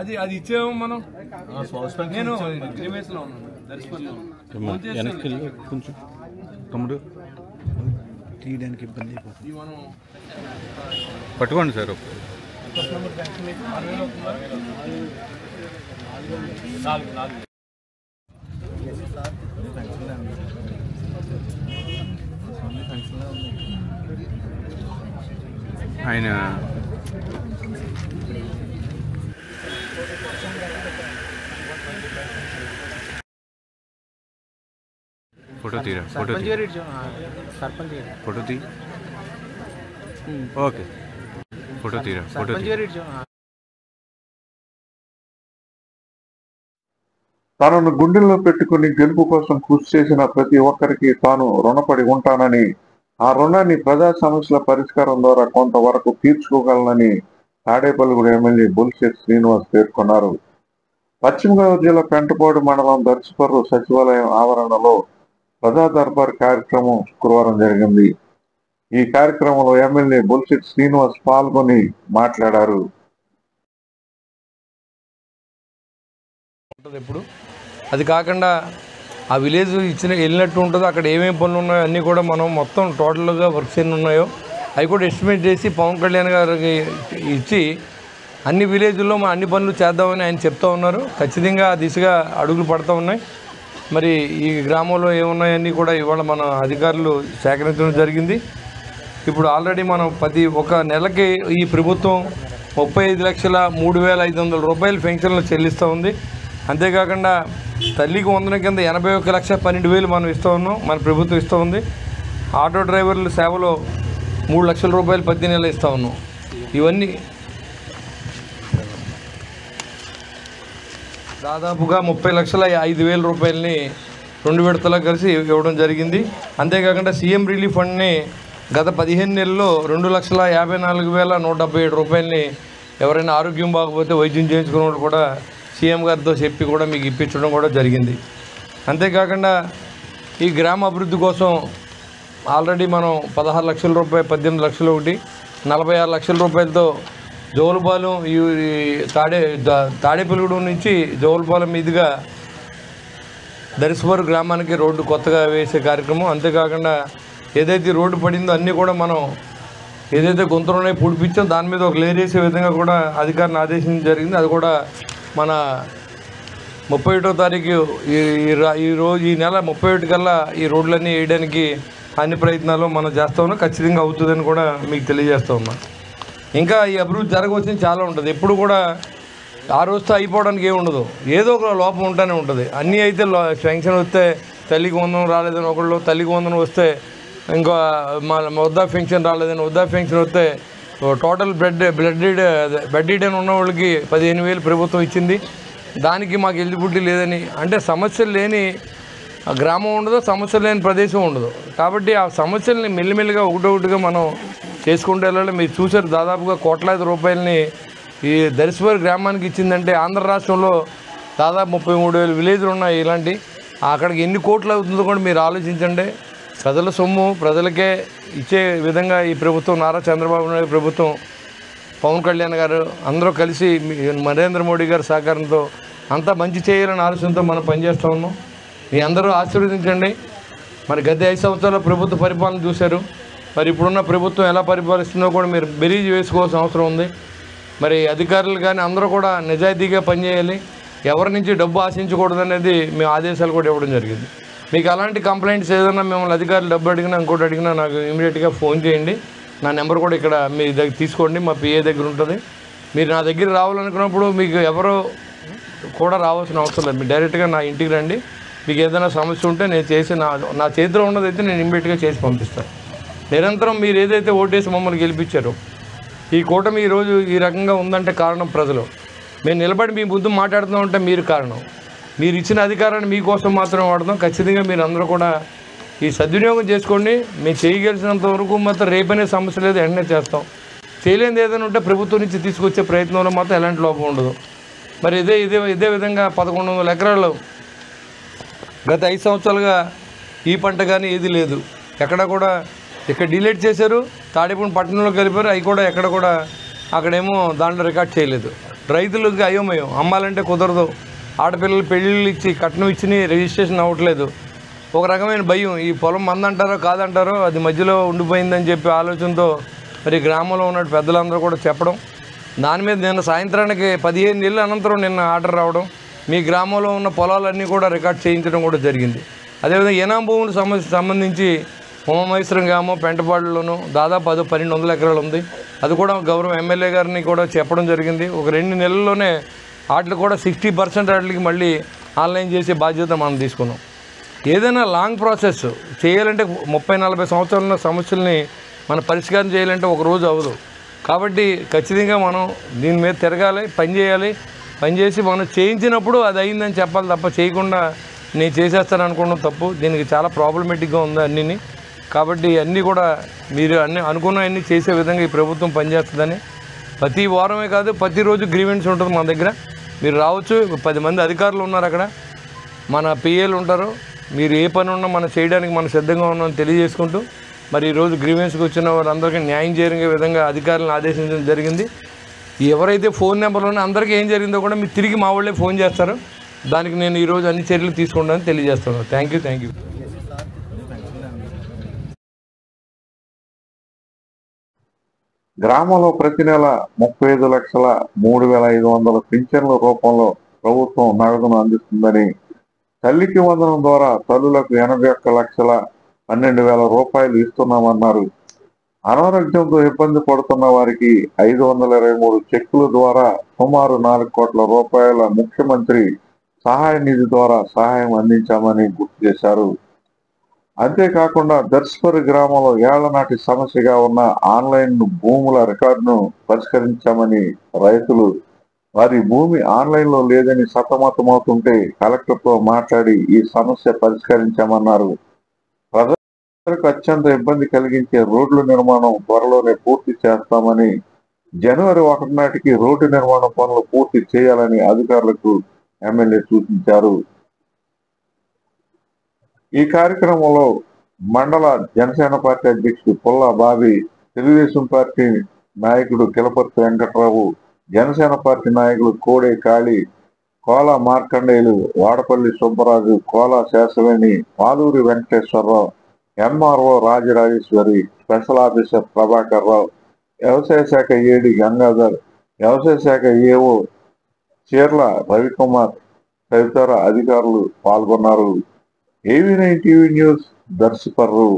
అది అది ఇచ్చేమో మనం. నేను కొంచెం తమ్ముడు తీయడానికి ఇబ్బంది అయిపోతుంది. పట్టుకోండి సార్. ఆయన ఫోటో తీరా, ఫోటో ఫోటో తీ. ఓకే, ఫోటో తీరా, ఫోటో తనను గుండెల్లో పెట్టుకుని గెలుపు కోసం కృషి చేసిన ప్రతి ఒక్కరికి తాను రుణపడి ఉంటానని, ఆ రుణాన్ని ప్రజా సమస్యల పరిష్కారం ద్వారా కొంతవరకు తీర్చుకోగలనని తాడేపల్లిగూడెం ఎమ్మెల్యే బొలిశెట్టి శ్రీనివాస్ పేర్కొన్నారు. పశ్చిమ గోదావరి జిల్లా పెంటపాడు మండలం దర్శపర్రు సచివాలయం ఆవరణలో ప్రజా దర్బార్ కార్యక్రమం శుక్రవారం జరిగింది. ఈ కార్యక్రమంలో ఎమ్మెల్యే బొలిశెట్టి శ్రీనివాస్ పాల్గొని మాట్లాడారు. ఎప్పుడు అది కాకుండా ఆ విలేజ్ వెళ్ళినట్టు ఉంటుంది. అక్కడ ఏమేమి పనులు ఉన్నాయో అన్నీ కూడా మనం మొత్తం టోటల్గా వర్క్స్ ఎన్ని ఉన్నాయో అవి కూడా ఎస్టిమేట్ చేసి పవన్ కళ్యాణ్ గారికి ఇచ్చి అన్ని విలేజ్ల్లో మనం అన్ని పనులు చేద్దామని ఆయన చెప్తూ ఉన్నారు. ఖచ్చితంగా ఆ దిశగా అడుగులు పడుతూ ఉన్నాయి. మరి ఈ గ్రామంలో ఏమున్నాయన్నీ కూడా ఇవాళ మన అధికారులు సేకరించడం జరిగింది. ఇప్పుడు ఆల్రెడీ మనం ప్రతి ఒక నెలకి ఈ ప్రభుత్వం 35,03,500 రూపాయలు పెన్షన్లు చెల్లిస్తూ ఉంది. అంతేకాకుండా తల్లికి వందన కింద 81,12,000 మనం ఇస్తూ ఉన్నాం, మన ప్రభుత్వం ఇస్తూ ఉంది. ఆటో డ్రైవర్ల సేవలో 3 లక్షల రూపాయలు ప్రతి నెల ఇస్తూ ఉన్నాం. ఇవన్నీ దాదాపుగా 30,05,000 రూపాయలని 2 విడతలా కలిసి ఇవ్వడం జరిగింది. అంతేకాకుండా సీఎం రిలీఫ్ ఫండ్ని గత 15 నెలల్లో 2,54,177 రూపాయలని ఎవరైనా ఆరోగ్యం బాగపోతే వైద్యం చేయించుకున్న వాళ్ళు కూడా సీఎం గారితో చెప్పి కూడా మీకు ఇప్పించడం కూడా జరిగింది. అంతేకాకుండా ఈ గ్రామ అభివృద్ధి కోసం ఆల్రెడీ మనం 16 లక్షల రూపాయలు, 18 లక్షలు ఒకటి, 46 లక్షల రూపాయలతో జోలుపాలెం ఈ తాడేపల్లిగూడెం నుంచి జోలుపాలెం మీదుగా దర్శపర్రు గ్రామానికి రోడ్డు కొత్తగా వేసే కార్యక్రమం. అంతేకాకుండా ఏదైతే రోడ్డు పడిందో అన్నీ కూడా మనం ఏదైతే గుంతలున్నాయో పూడిపించాం, దాని మీద ఒక లేయర్ వేసే విధంగా కూడా అధికారిని ఆదేశించడం జరిగింది. అది కూడా మన 31వ తారీఖు ఈ నెల 31 కల్లా ఈ రోడ్లన్నీ వేయడానికి అన్ని ప్రయత్నాలు మనం చేస్తూ ఉన్నాం. ఖచ్చితంగా అవుతుందని కూడా మీకు తెలియజేస్తూ ఉన్నాం. ఇంకా ఈ అభివృద్ధి జరగవలసింది చాలా ఉంటుంది. ఎప్పుడు కూడా ఆ రోజుతో అయిపోవడానికి ఏమి ఉండదు, ఏదో ఒక లోపం ఉంటూనే ఉంటుంది. అన్నీ అయితే శాంక్షన్ వస్తే తల్లికి వందనం రాలేదని ఒకళ్ళు, తల్లికి వందనం వస్తే ఇంకా వృద్ధా పెన్షన్ రాలేదని, వృద్ధా పెన్షన్ వస్తే టోటల్ బెడ్ అని ఉన్న వాళ్ళకి 15,000 ప్రభుత్వం ఇచ్చింది. దానికి మాకు ఎలిజిబిలిటీ లేదని, అంటే సమస్యలు లేని గ్రామం ఉండదు, సమస్యలు లేని ప్రదేశం ఉండదు. కాబట్టి ఆ సమస్యల్ని మెల్లిమెల్లిగా ఒకటొకటిగా మనం చేసుకుంటూ వెళ్ళాలి. మీరు చూసారు, దాదాపుగా కోట్లాది రూపాయలని ఈ దర్శపర్రు గ్రామానికి ఇచ్చిందంటే ఆంధ్ర రాష్ట్రంలో దాదాపు 33,000 విలేజ్లు ఉన్నాయి. ఇలాంటి అక్కడికి ఎన్ని కోట్లు అవుతుందో కూడా మీరు ఆలోచించండి. ప్రజల సొమ్ము ప్రజలకే ఇచ్చే విధంగా ఈ ప్రభుత్వం, నారా చంద్రబాబు నాయుడు ప్రభుత్వం, పవన్ కళ్యాణ్ గారు అందరూ కలిసి నరేంద్ర మోడీ గారి సహకారంతో అంతా మంచి చేయాలని ఆలోచనతో మనం పనిచేస్తూ ఉన్నాం. మీ అందరూ ఆశీర్వదించండి. మరి గత 5 సంవత్సరాల ప్రభుత్వ పరిపాలన చూశారు. మరి ఇప్పుడున్న ప్రభుత్వం ఎలా పరిపాలిస్తుందో కూడా మీరు బెరీజ్ వేసుకోవాల్సిన అవసరం ఉంది. మరి అధికారులు కానీ అందరూ కూడా నిజాయితీగా పనిచేయాలి, ఎవరి నుంచి డబ్బు ఆశించకూడదు అనేది మేము ఆదేశాలు కూడా ఇవ్వడం జరిగింది. మీకు అలాంటి కంప్లైంట్స్ ఏదైనా మిమ్మల్ని అధికారులు డబ్బు అడిగినా ఇంకోటి అడిగినా నాకు ఇమీడియట్గా ఫోన్ చేయండి. నా నెంబర్ కూడా ఇక్కడ మీ దగ్గర తీసుకోండి, మా పిఏ దగ్గర ఉంటుంది. మీరు నా దగ్గర రావాలనుకున్నప్పుడు మీకు ఎవరో కూడా రావాల్సిన అవసరం లేదు, మీరు డైరెక్ట్గా నా ఇంటికి రండి. మీకు ఏదైనా సమస్య ఉంటే నేను చేసి నా చేతిలో ఉన్నదైతే నేను ఇమీడియట్గా చేసి పంపిస్తాను. నిరంతరం మీరు ఏదైతే ఓటేసి మమ్మల్ని గెలిపించారో ఈ కూటమి ఈరోజు ఈ రకంగా ఉందంటే కారణం ప్రజలు. మేము నిలబడి మీ ముందు మాట్లాడుతున్నామంటే మీరు కారణం. మీరు ఇచ్చిన అధికారాన్ని మీకోసం మాత్రమే వాడతాం. ఖచ్చితంగా మీరు అందరూ కూడా ఈ సద్వినియోగం చేసుకోండి. మేము చేయగలిసినంత వరకు మాత్రం రేపనే సమస్య లేదు, వెంటనే చేస్తాం. చేయలేనిది ఏదైనా ఉంటే ప్రభుత్వం నుంచి తీసుకొచ్చే ప్రయత్నంలో మాత్రం ఎలాంటి లోపం ఉండదు. మరి ఇదే విధంగా 1100 ఎకరాలు గత 5 సంవత్సరాలుగా ఈ పంట కానీ ఏది లేదు. ఎక్కడ కూడా ఇక్కడ డిలీట్ చేశారు, తాడేపల్లి పట్టణంలో కలిపారు. అవి కూడా ఎక్కడ కూడా అక్కడేమో దాంట్లో రికార్డ్ చేయలేదు. రైతులకి అయోమయం, అమ్మాలంటే కుదరదు, ఆడపిల్లలు పెళ్ళిళ్ళు ఇచ్చి కట్నం ఇచ్చి రిజిస్ట్రేషన్ అవ్వట్లేదు. ఒక రకమైన భయం, ఈ పొలం మందంటారో కాదంటారో అది మధ్యలో ఉండిపోయిందని చెప్పి ఆలోచనతో మరి గ్రామంలో ఉన్న పెద్దలందరూ కూడా చెప్పడం, దాని మీద నిన్న సాయంత్రానికి 15 ఏళ్ళ అనంతరం నిన్న ఆర్డర్ రావడం, మీ గ్రామంలో ఉన్న పొలాలన్నీ కూడా రికార్డ్ చేయించడం కూడా జరిగింది. అదేవిధంగా ఏనాం భూములు సంబంధించి ఉమామహేశ్వరం గ్రామం పెంటపాడులోనూ దాదాపు 1200 ఎకరాలు ఉంది. అది కూడా గౌరవ ఎమ్మెల్యే గారిని కూడా చెప్పడం జరిగింది. ఒక 2 నెలల్లోనే వాటికి కూడా 60% వాటికి మళ్ళీ ఆన్లైన్ చేసే బాధ్యత మనం తీసుకున్నాం. ఏదైనా లాంగ్ ప్రాసెస్ చేయాలంటే 30-40 సంవత్సరాల సమస్యల్ని మనం పరిష్కారం చేయాలంటే ఒక రోజు అవ్వదు. కాబట్టి ఖచ్చితంగా మనం దీని మీద తిరగాలి, పనిచేసి మనం చేయించినప్పుడు అది అయిందని చెప్పాలి తప్ప చేయకుండా నేను చేసేస్తాను అనుకోవడం తప్పు. దీనికి చాలా ప్రాబ్లమేటిక్గా ఉంది అన్నీ. కాబట్టి అన్నీ కూడా మీరు అన్నీ అనుకున్నవన్నీ చేసే విధంగా ఈ ప్రభుత్వం పనిచేస్తుందని, ప్రతి వారమే కాదు ప్రతిరోజు గ్రీవెన్స్ ఉంటుంది మన దగ్గర. మీరు రావచ్చు, 10 మంది అధికారులు ఉన్నారు అక్కడ, మన పిఏలు ఉంటారు. మీరు ఏ పని ఉన్నా మనం చేయడానికి మనం సిద్ధంగా ఉన్నామని తెలియజేసుకుంటూ, మరి ఈరోజు గ్రీవెన్స్కి వచ్చిన వారందరికీ న్యాయం జరిగే విధంగా అధికారులను ఆదేశించడం జరిగింది. ఎవరైతే ఫోన్ నెంబర్లు ఉన్నాయో అందరికీ ఏం జరిగిందో కూడా మీరు తిరిగి మా వాళ్ళే ఫోన్ చేస్తారు. దానికి నేను ఈరోజు అన్ని చర్యలు తీసుకుంటానని తెలియజేస్తున్నాను. Thank you. గ్రామంలో ప్రతి నెల 35,03,500 పింఛన్ల రూపంలో ప్రభుత్వం నగదును అందిస్తుందని, తల్లికి వందనం ద్వారా తల్లులకు 81,12,000 రూపాయలు ఇస్తున్నామన్నారు. అనారోగ్యంతో ఇబ్బంది పడుతున్న వారికి 523 చెక్కుల ద్వారా సుమారు 4 కోట్ల రూపాయల ముఖ్యమంత్రి సహాయ నిధి ద్వారా సహాయం అందించామని గుర్తు చేశారు. అంతేకాకుండా దర్శపరి గ్రామంలో ఏళ్ల నాటి సమస్యగా ఉన్న ఆన్లైన్ భూముల రికార్డును పరిష్కరించామని, రైతులు వారి భూమి ఆన్లైన్లో లేదని సతమతమవుతుంటే కలెక్టర్తో మాట్లాడి ఈ సమస్య పరిష్కరించామన్నారు. ప్రజలకు అత్యంత ఇబ్బంది కలిగించే రోడ్ల నిర్మాణం త్వరలోనే పూర్తి చేస్తామని, జనవరి 1 నాటికి రోడ్డు నిర్మాణ పనులు పూర్తి చేయాలని అధికారులకు ఎమ్మెల్యే సూచించారు. ఈ కార్యక్రమంలో మండల జనసేన పార్టీ అధ్యక్షుడు పుల్లా బాబీ, తెలుగుదేశం పార్టీ నాయకుడు కిలపర్తి వెంకట్రావు, జనసేన పార్టీ నాయకులు Kode Kali, Kola Markandeyulu, Vadapalli Subbaraju, Kola Seshaveni, Paluri Venkateswararao, MRO Rajarajeswari, special officer Prabhakar Rao, వ్యవసాయ శాఖ ఏడి గంగాధర్, వ్యవసాయ శాఖ ఏఓ చీర్ల రవికుమార్ తదితర అధికారులు పాల్గొన్నారు. AV9 TV news దర్శపర్రు.